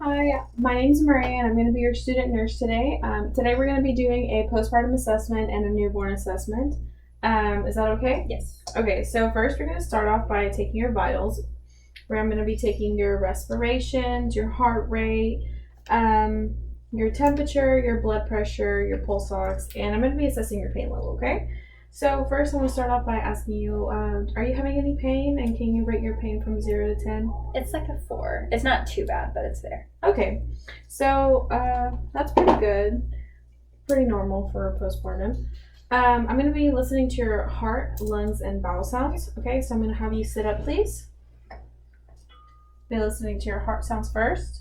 Hi, my name's Maria, and I'm going to be your student nurse today. Today we're going to be doing a postpartum assessment and a newborn assessment. Is that okay? Yes. Okay, so first we're going to start off by taking your vitals, where I'm going to be taking your respirations, your heart rate, your temperature, your blood pressure, your pulse ox, and I'm going to be assessing your pain level, okay? So first, I'm going to start off by asking you, are you having any pain, and can you rate your pain from 0 to 10? It's like a 4. It's not too bad, but it's there. Okay, so that's pretty good, pretty normal for postpartum. I'm going to be listening to your heart, lungs, and bowel sounds. Okay, so I'm going to have you sit up, please. Be listening to your heart sounds first.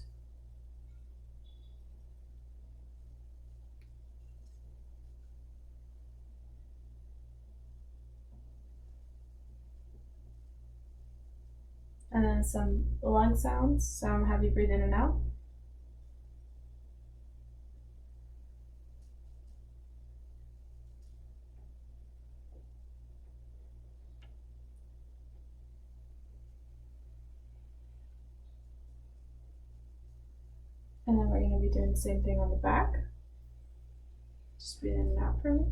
And then some lung sounds. So I'm going to have you breathe in and out. And then we're going to be doing the same thing on the back. Just breathe in and out for me.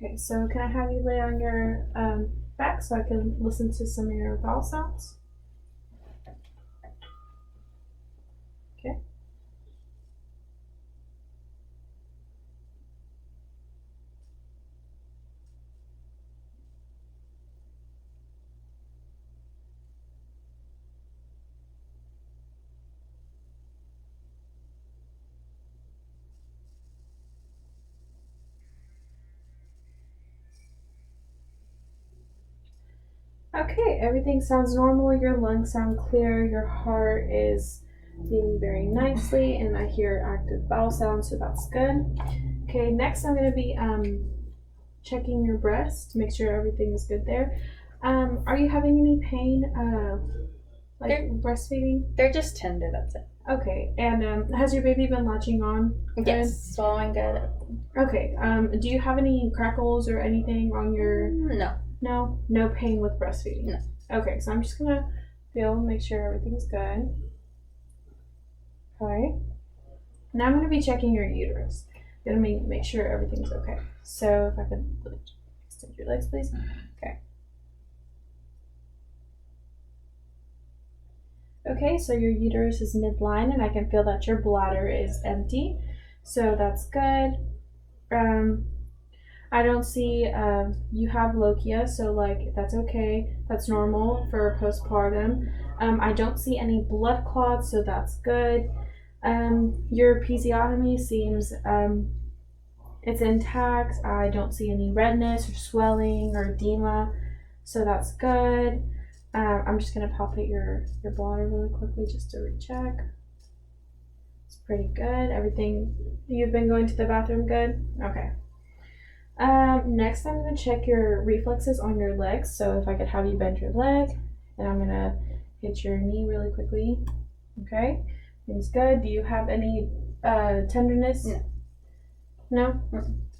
Okay, so can I have you lay on your back so I can listen to some of your vowel sounds? Okay. Okay, everything sounds normal. Your lungs sound clear. Your heart is beating very nicely, and I hear active bowel sounds, so that's good. Okay, next I'm going to be checking your breast to make sure everything is good there. Are you having any pain, breastfeeding? They're just tender, that's it. Okay, and has your baby been latching on? Yes, swallowing good. Okay, do you have any crackles or anything on your... No. No pain with breastfeeding? No. Okay, so I'm just gonna make sure everything's good. Okay. Now I'm gonna be checking your uterus. Gonna make sure everything's okay. So if I could extend your legs, please. Okay. Okay, so your uterus is midline, and I can feel that your bladder is empty. So that's good. I don't see you have lochia, so that's okay. That's normal for postpartum. I don't see any blood clots, so that's good. Your episiotomy seems it's intact. I don't see any redness or swelling or edema, so that's good. I'm just gonna palpate your bladder really quickly just to recheck. It's pretty good. Everything, you've been going to the bathroom good? Okay. Next I'm going to check your reflexes on your legs. So if I could have you bend your leg, and I'm going to hit your knee really quickly. Okay, things good. Do you have any tenderness? No. No?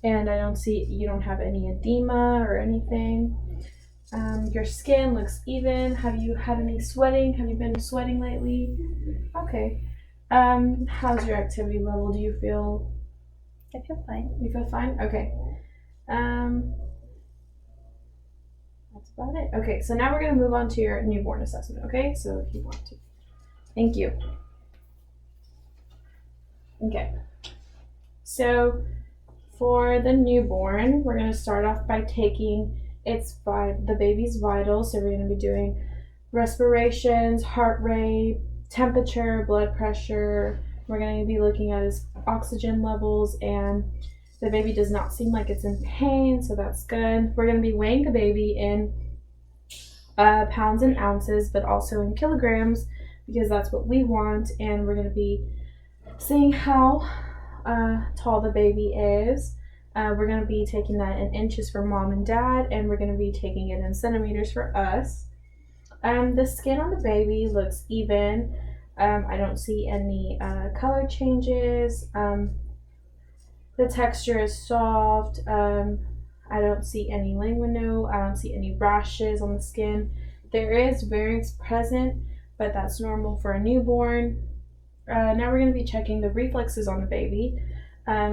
And you don't have any edema or anything. Your skin looks even. Have you had any sweating? Have you been sweating lately? Okay. How's your activity level? Do you feel... I feel fine. You feel fine? Okay. That's about it. Okay, so now we're going to move on to your newborn assessment, okay? So if you want to. Thank you. Okay. So for the newborn, we're going to start off by taking the baby's vitals. So we're going to be doing respirations, heart rate, temperature, blood pressure. We're going to be looking at his oxygen levels, and the baby does not seem like it's in pain, so that's good. We're going to be weighing the baby in pounds and ounces, but also in kilograms, because that's what we want. And we're going to be seeing how tall the baby is. We're going to be taking that in inches for mom and dad, and we're going to be taking it in centimeters for us. The skin on the baby looks even. I don't see any color changes. The texture is soft. I don't see any linguino. I don't see any rashes on the skin. There is variance present, but that's normal for a newborn. Now we're going to be checking the reflexes on the baby.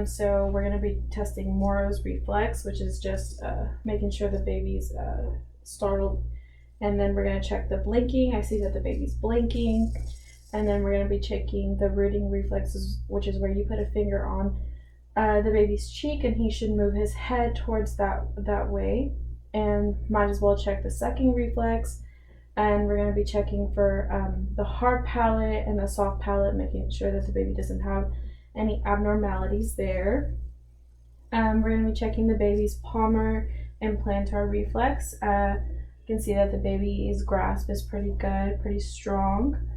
So we're going to be testing Moro's reflex, which is just making sure the baby's startled. And then we're going to check the blinking. I see that the baby's blinking. And then we're going to be checking the rooting reflexes, which is where you put a finger on the baby's cheek and he should move his head towards that way. And might as well check the sucking reflex. And we're going to be checking for the hard palate and the soft palate, making sure that the baby doesn't have any abnormalities there. We're going to be checking the baby's palmar and plantar reflex. You can see that the baby's grasp is pretty good, pretty strong.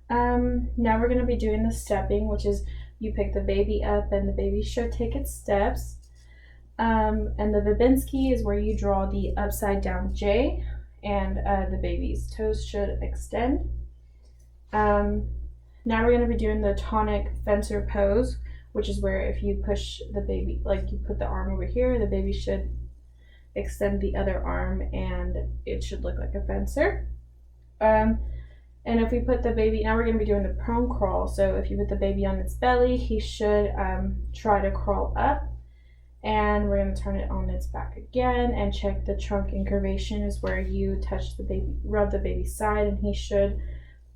Now we're going to be doing the stepping, which is you pick the baby up and the baby should take its steps. And the Babinski is where you draw the upside down J and the baby's toes should extend. Now we're going to be doing the tonic fencer pose, which is where if you push the baby, like you put the arm over here, the baby should extend the other arm and it should look like a fencer. And if we put the baby, now we're going to be doing the prone crawl. So if you put the baby on its belly, he should try to crawl up. And we're going to turn it on its back again and check the trunk incurvation is where you touch the baby, rub the baby's side, and he should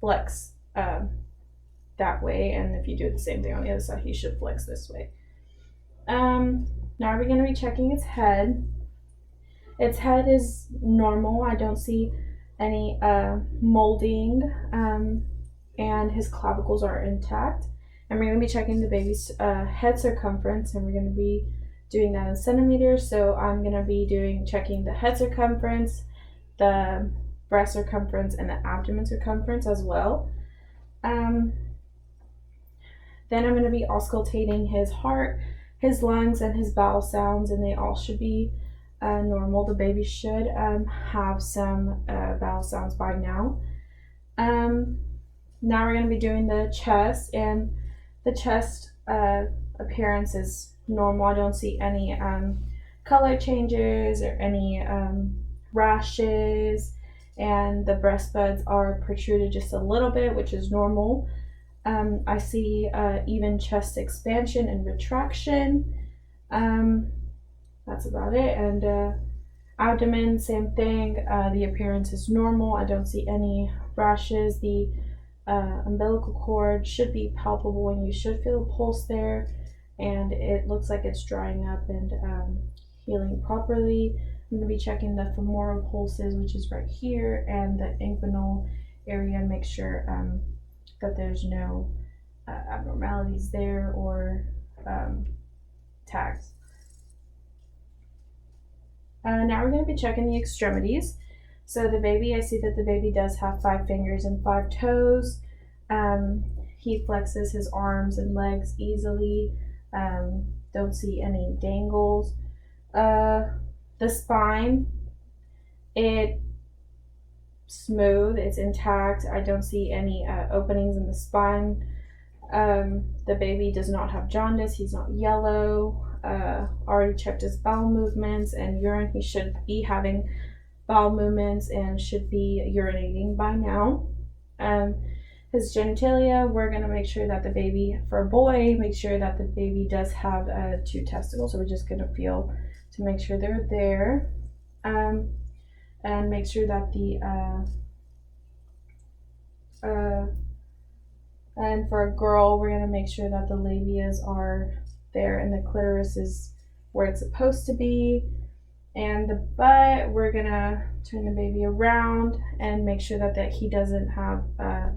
flex that way. And if you do the same thing on the other side, he should flex this way. Now we're going to be checking its head. Its head is normal. I don't see any molding, and his clavicles are intact. And we're going to be checking the baby's head circumference, and we're going to be doing that in centimeters. So I'm going to be checking the head circumference, the breast circumference, and the abdomen circumference as well. Then I'm going to be auscultating his heart, his lungs, and his bowel sounds, and they all should be normal. The baby should have some bowel sounds by now. Now we're going to be doing the chest, and the chest appearance is normal. I don't see any color changes or any rashes, and the breast buds are protruded just a little bit, which is normal. I see even chest expansion and retraction. That's about it. And abdomen, same thing. The appearance is normal. I don't see any rashes. The umbilical cord should be palpable and you should feel a pulse there. And it looks like it's drying up and healing properly. I'm going to be checking the femoral pulses, which is right here, and the inguinal area, and make sure that there's no abnormalities there or tags. Now we're going to be checking the extremities. So the baby, I see that the baby does have 5 fingers and 5 toes. He flexes his arms and legs easily. Don't see any dangles. The spine, it's smooth, it's intact. I don't see any openings in the spine. The baby does not have jaundice. He's not yellow. Already checked his bowel movements and urine. He should be having bowel movements and should be urinating by now. His genitalia, we're going to make sure that the baby, for a boy, make sure that the baby does have 2 testicles. So we're just going to feel to make sure they're there, and make sure that and for a girl, we're going to make sure that the labias are there and the clitoris is where it's supposed to be. And the butt, we're going to turn the baby around and make sure that he doesn't have a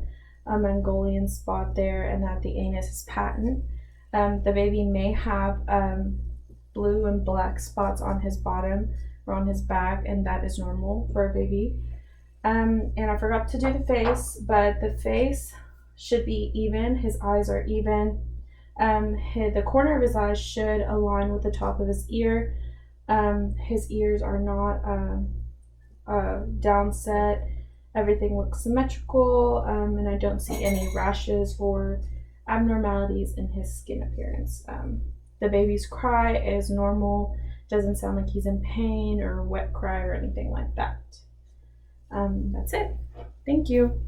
Mongolian spot there and that the anus is patent. The baby may have blue and black spots on his bottom or on his back, and that is normal for a baby. And I forgot to do the face, but the face should be even. His eyes are even. The corner of his eyes should align with the top of his ear. His ears are not down set, Everything looks symmetrical, and I don't see any rashes or abnormalities in his skin appearance. The baby's cry is normal, doesn't sound like he's in pain or wet cry or anything like that. That's it. Thank you.